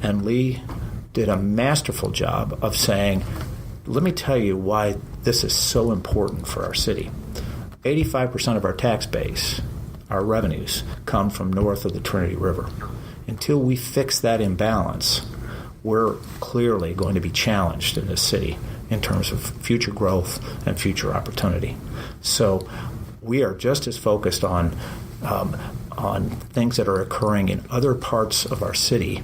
and Lee did a masterful job of saying, let me tell you why this is so important for our city. 85% of our tax base, our revenues, come from north of the Trinity River. Until we fix that imbalance, we're clearly going to be challenged in this city in terms of future growth and future opportunity. So we are just as focused on things that are occurring in other parts of our city.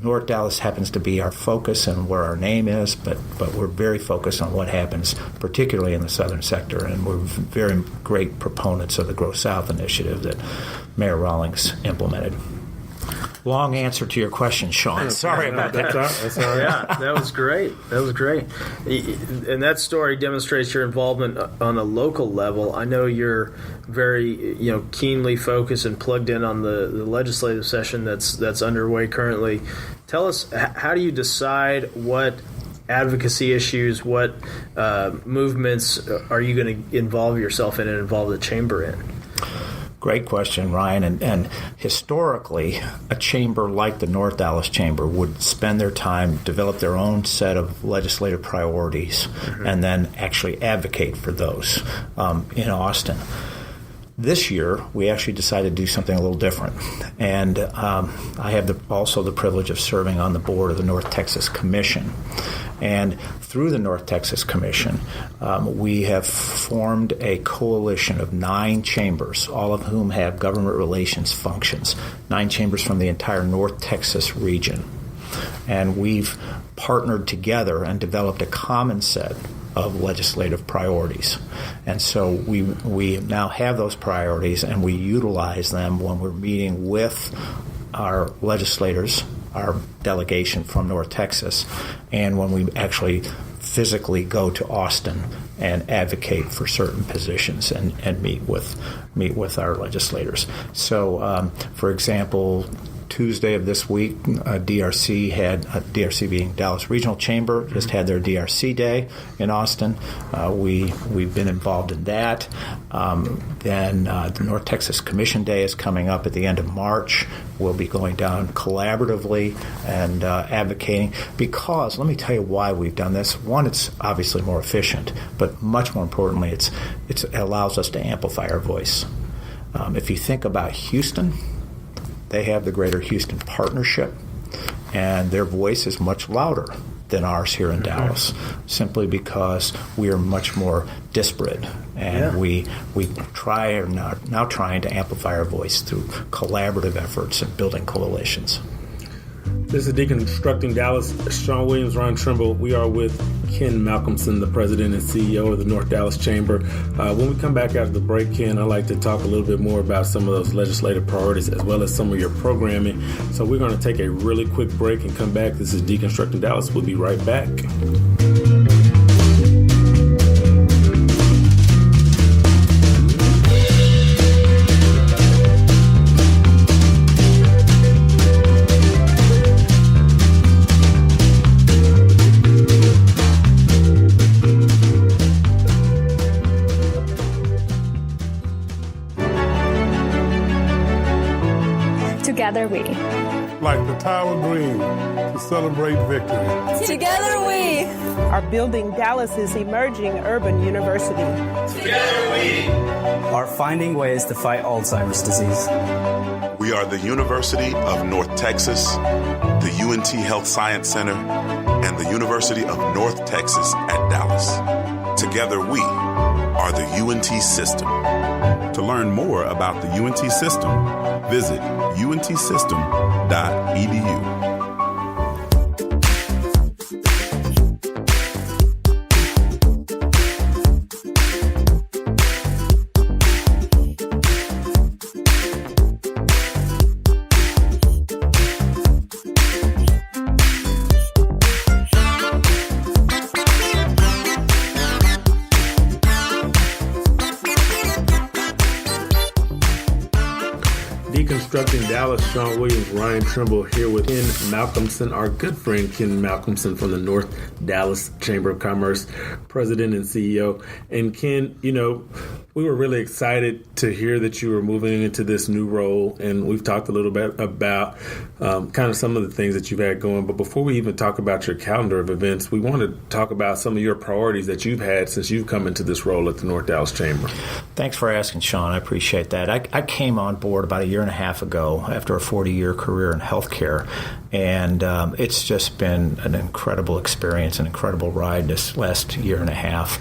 North Dallas happens to be our focus and where our name is, but we're very focused on what happens, particularly in the southern sector, and we're very great proponents of the Grow South initiative that Mayor Rawlings implemented. Long answer to your question, Shawn. Sorry about that. That's all right. Yeah, that was great. And that story demonstrates your involvement on a local level. I know you're very, keenly focused and plugged in on the legislative session that's underway currently. Tell us, how do you decide what advocacy issues, what movements are you going to involve yourself in and involve the chamber in? Great question, Ryan. And historically, a chamber like the North Dallas Chamber would spend their time, develop their own set of legislative priorities, and then actually advocate for those in Austin. This year, we actually decided to do something a little different. And I have also the privilege of serving on the board of the North Texas Commission. And through the North Texas Commission, we have formed a coalition of 9 chambers, all of whom have government relations functions, 9 chambers from the entire North Texas region. And we've partnered together and developed a common set of legislative priorities. And so we now have those priorities, and we utilize them when we're meeting with our legislators, our delegation from North Texas, and when we actually physically go to Austin and advocate for certain positions and meet with our legislators. So, for example, Tuesday of this week, DRC being Dallas Regional Chamber, just had their DRC Day in Austin. We've been involved in that. Then the North Texas Commission Day is coming up at the end of March. We'll be going down collaboratively and advocating, because let me tell you why we've done this. One, it's obviously more efficient, but much more importantly, it allows us to amplify our voice. If you think about Houston, they have the Greater Houston Partnership, and their voice is much louder than ours here in Dallas, simply because we are much more disparate, and we are now trying to amplify our voice through collaborative efforts and building coalitions. This is Deconstructing Dallas. Shawn Williams, Ryan Trimble. We are with Ken Malcolmson, the president and CEO of the North Dallas Chamber. When we come back after the break, Ken, I'd like to talk a little bit more about some of those legislative priorities as well as some of your programming. So we're going to take a really quick break and come back. This is Deconstructing Dallas. We'll be right back. Together we. Like the Tower Green to celebrate victory. Together we are building Dallas's emerging urban university. Together we are finding ways to fight Alzheimer's disease. We are the University of North Texas, the UNT Health Science Center, and the University of North Texas at Dallas. Together we are the UNT system. To learn more about the UNT system, visit untsystem.edu. Deconstructing Dallas, Shawn Williams, Ryan Trimble here with Ken Malcolmson, our good friend Ken Malcolmson from the North Dallas Chamber of Commerce, president and CEO. And Ken, We were really excited to hear that you were moving into this new role, and we've talked a little bit about kind of some of the things that you've had going. But before we even talk about your calendar of events, we want to talk about some of your priorities that you've had since you've come into this role at the North Dallas Chamber. Thanks for asking, Shawn. I appreciate that. I came on board about a year and a half ago after a 40-year career in healthcare, and it's just been an incredible experience, an incredible ride this last year and a half.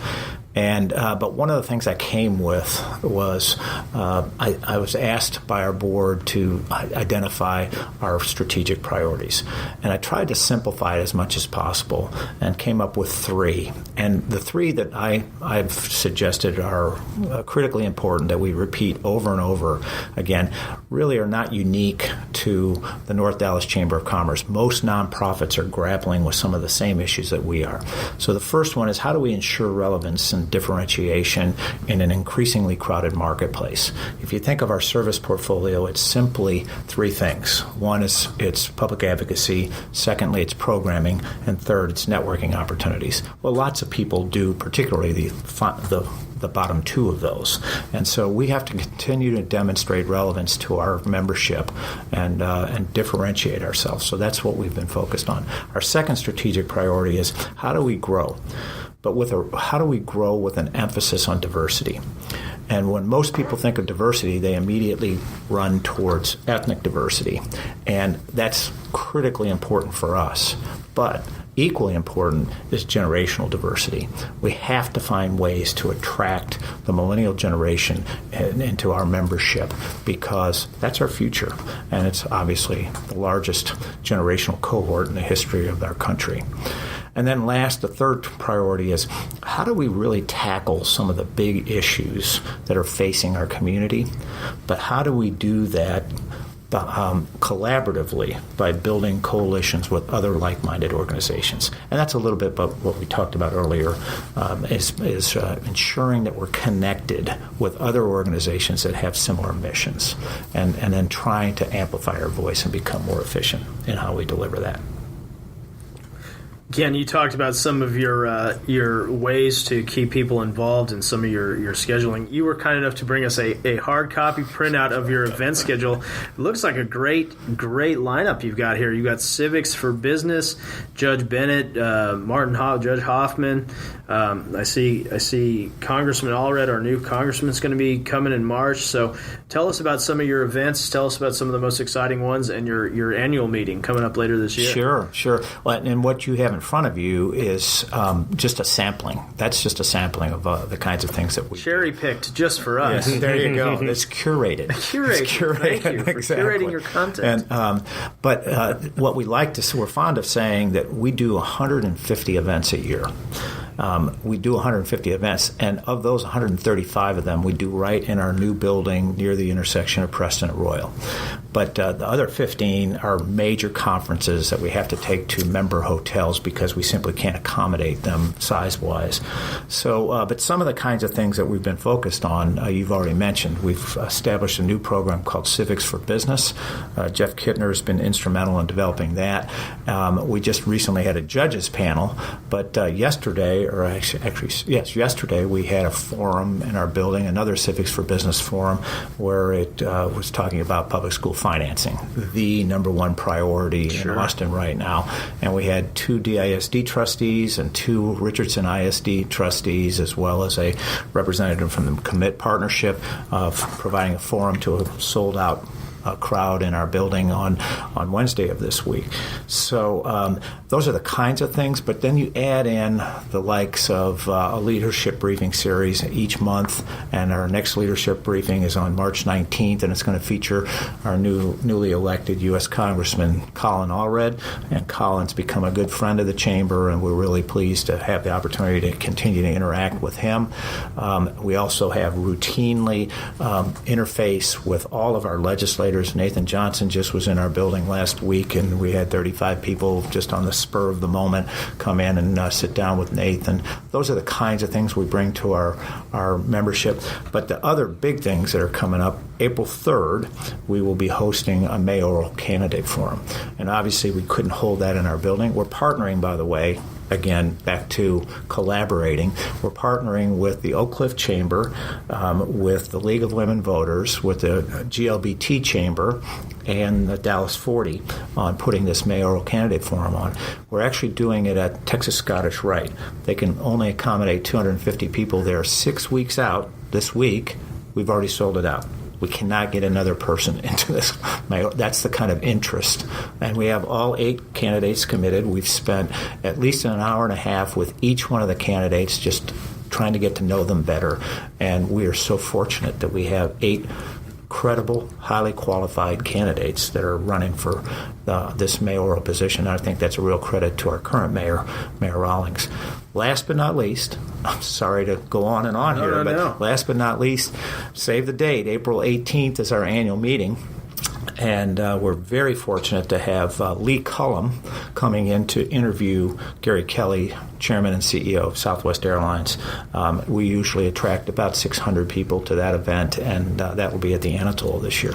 And but one of the things I came with was I was asked by our board to identify our strategic priorities. And I tried to simplify it as much as possible and came up with 3. And the 3 that I've suggested are critically important that we repeat over and over again really are not unique to the North Dallas Chamber of Commerce. Most nonprofits are grappling with some of the same issues that we are. So the first one is, how do we ensure relevance and differentiation in an increasingly crowded marketplace? If you think of our service portfolio, it's simply 3 things. One is it's public advocacy, secondly it's programming, and third it's networking opportunities. Well, lots of people do, particularly the bottom 2 of those. And so we have to continue to demonstrate relevance to our membership and differentiate ourselves. So that's what we've been focused on. Our second strategic priority is, how do we grow? But how do we grow with an emphasis on diversity? And when most people think of diversity, they immediately run towards ethnic diversity. And that's critically important for us. But equally important is generational diversity. We have to find ways to attract the millennial generation into our membership, because that's our future. And it's obviously the largest generational cohort in the history of our country. And then last, the third priority is, how do we really tackle some of the big issues that are facing our community? But how do we do that collaboratively by building coalitions with other like-minded organizations? And that's a little bit about what we talked about earlier, is ensuring that we're connected with other organizations that have similar missions, and then trying to amplify our voice and become more efficient in how we deliver that. Ken, you talked about some of your ways to keep people involved in some of your scheduling. You were kind enough to bring us a hard copy printout of your event schedule. It looks like a great lineup you've got here. You've got Civics for Business, Judge Bennett, Judge Hoffman. I see Congressman Allred, our new congressman, is going to be coming in March. So tell us about some of your events. Tell us about some of the most exciting ones, and your annual meeting coming up later this year. Sure. Well, and what you have in front of you is just a sampling. That's just a sampling of the kinds of things that we cherry-picked just for us. Yes, there you go. It's curated. Curated. Thank you for curating your content. And, but what we like to say, we're fond of saying that we do 150 events a year. We do 150 events, and of those 135 of them we do right in our new building near the intersection of Preston and Royal. But the other 15 are major conferences that we have to take to member hotels because we simply can't accommodate them size-wise. So, but some of the kinds of things that we've been focused on, you've already mentioned. We've established a new program called Civics for Business. Jeff Kittner has been instrumental in developing that. We just recently had a judges panel, but yesterday we had a forum in our building, another Civics for Business forum, where it was talking about public school financing, the number one priority in Austin right now. And we had 2 DISD trustees and 2 Richardson ISD trustees, as well as a representative from the Commit Partnership, providing a forum to a sold-out crowd in our building on Wednesday of this week. So those are the kinds of things, but then you add in the likes of a leadership briefing series each month, and our next leadership briefing is on March 19th, and it's going to feature our newly elected U.S. Congressman Colin Allred, and Colin's become a good friend of the Chamber, and we're really pleased to have the opportunity to continue to interact with him. We also have routinely interface with all of our legislators. Nathan Johnson just was in our building last week, and we had 35 people just on the spur of the moment come in and sit down with Nathan. Those are the kinds of things we bring to our membership. But the other big things that are coming up, April 3rd, we will be hosting a mayoral candidate forum. And obviously we couldn't hold that in our building. We're partnering, by the way, again, back to collaborating. We're partnering with the Oak Cliff Chamber, with the League of Women Voters, with the GLBT Chamber, and the Dallas 40 on putting this mayoral candidate forum on. We're actually doing it at Texas Scottish Rite. They can only accommodate 250 people there 6 weeks out. This week, we've already sold it out. We cannot get another person into this. That's the kind of interest. And we have all 8 candidates committed. We've spent at least an hour and a half with each one of the candidates just trying to get to know them better. And we are so fortunate that we have 8 credible, highly qualified candidates that are running for this mayoral position. I think that's a real credit to our current mayor, Mayor Rawlings. Last but not least, I'm sorry to go on and on here, but last but not least, save the date. April 18th is our annual meeting. And we're very fortunate to have Lee Cullum coming in to interview Gary Kelly, Chairman and CEO of Southwest Airlines. We usually attract about 600 people to that event, and that will be at the Anatole this year.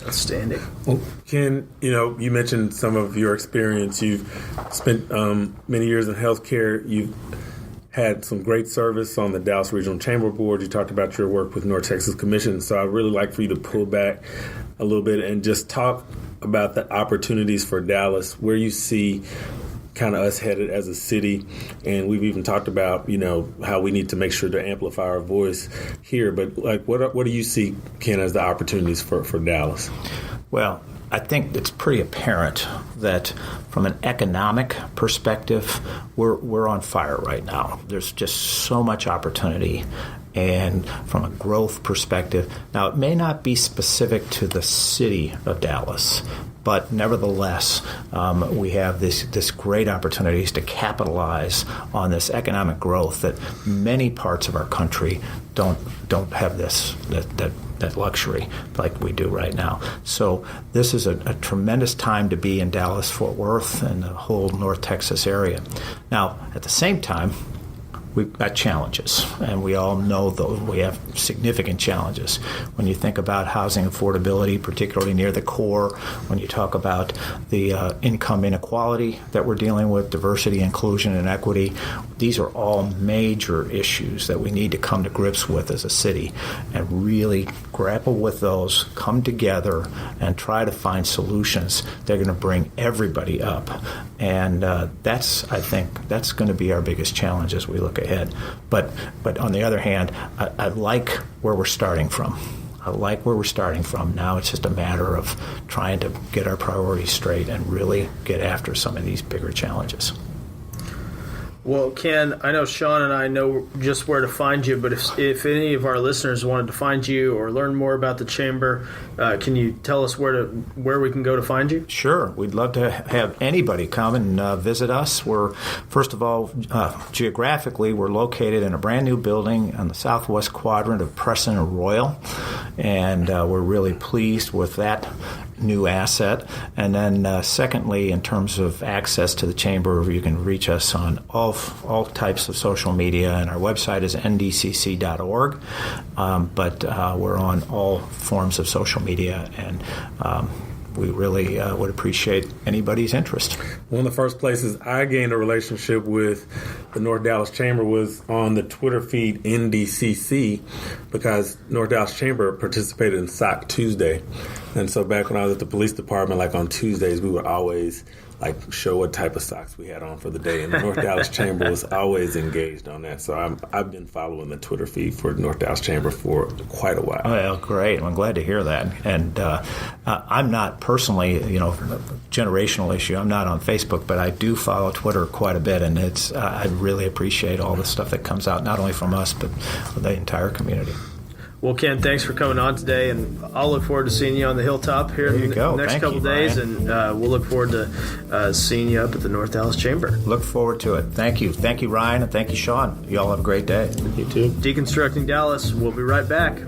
Outstanding. Well, Ken, you mentioned some of your experience. You've spent many years in healthcare. You've had some great service on the Dallas Regional Chamber Board. You talked about your work with North Texas Commission. So I'd really like for you to pull back a little bit and just talk about the opportunities for Dallas, where you see kind of us headed as a city. And we've even talked about, how we need to make sure to amplify our voice here. But what do you see, Ken, as the opportunities for Dallas? Well, I think it's pretty apparent that from an economic perspective, we're on fire right now. There's just so much opportunity. And from a growth perspective, now it may not be specific to the city of Dallas, but nevertheless, we have this great opportunities to capitalize on this economic growth that many parts of our country don't have that luxury like we do right now. So this is a tremendous time to be in Dallas, Fort Worth, and the whole North Texas area. Now, at the same time, we've got challenges, and we all know those. We have significant challenges. When you think about housing affordability, particularly near the core, when you talk about the income inequality that we're dealing with, diversity, inclusion, and equity, these are all major issues that we need to come to grips with as a city and really grapple with those, come together, and try to find solutions that are going to bring everybody up. And I think that's going to be our biggest challenge as we look ahead. But on the other hand, I like where we're starting from. Now it's just a matter of trying to get our priorities straight and really get after some of these bigger challenges. Well, Ken, I know Shawn and I know just where to find you, but if any of our listeners wanted to find you or learn more about the Chamber, can you tell us where we can go to find you? Sure. We'd love to have anybody come and visit us. We're, first of all, geographically, we're located in a brand new building on the southwest quadrant of Preston and Royal, and we're really pleased with that new asset. And then secondly, in terms of access to the Chamber, you can reach us on all types of social media, and our website is ndcc.org. But we're on all forms of social media, and we really would appreciate anybody's interest. One of the first places I gained a relationship with the North Dallas Chamber was on the Twitter feed NDCC, because North Dallas Chamber participated in Sock Tuesday. And so back when I was at the police department, on Tuesdays, we would always show what type of socks we had on for the day. And the North Dallas Chamber was always engaged on that. So I've been following the Twitter feed for North Dallas Chamber for quite a while. Well, great. I'm glad to hear that. And I'm not personally, generational issue. I'm not on Facebook, but I do follow Twitter quite a bit. And I really appreciate all the stuff that comes out, not only from us, but the entire community. Well, Ken, thanks for coming on today, and I'll look forward to seeing you on the Hilltop here in the next couple days, and we'll look forward to seeing you up at the North Dallas Chamber. Look forward to it. Thank you. Thank you, Ryan, and thank you, Shawn. You all have a great day. You too. Deconstructing Dallas. We'll be right back.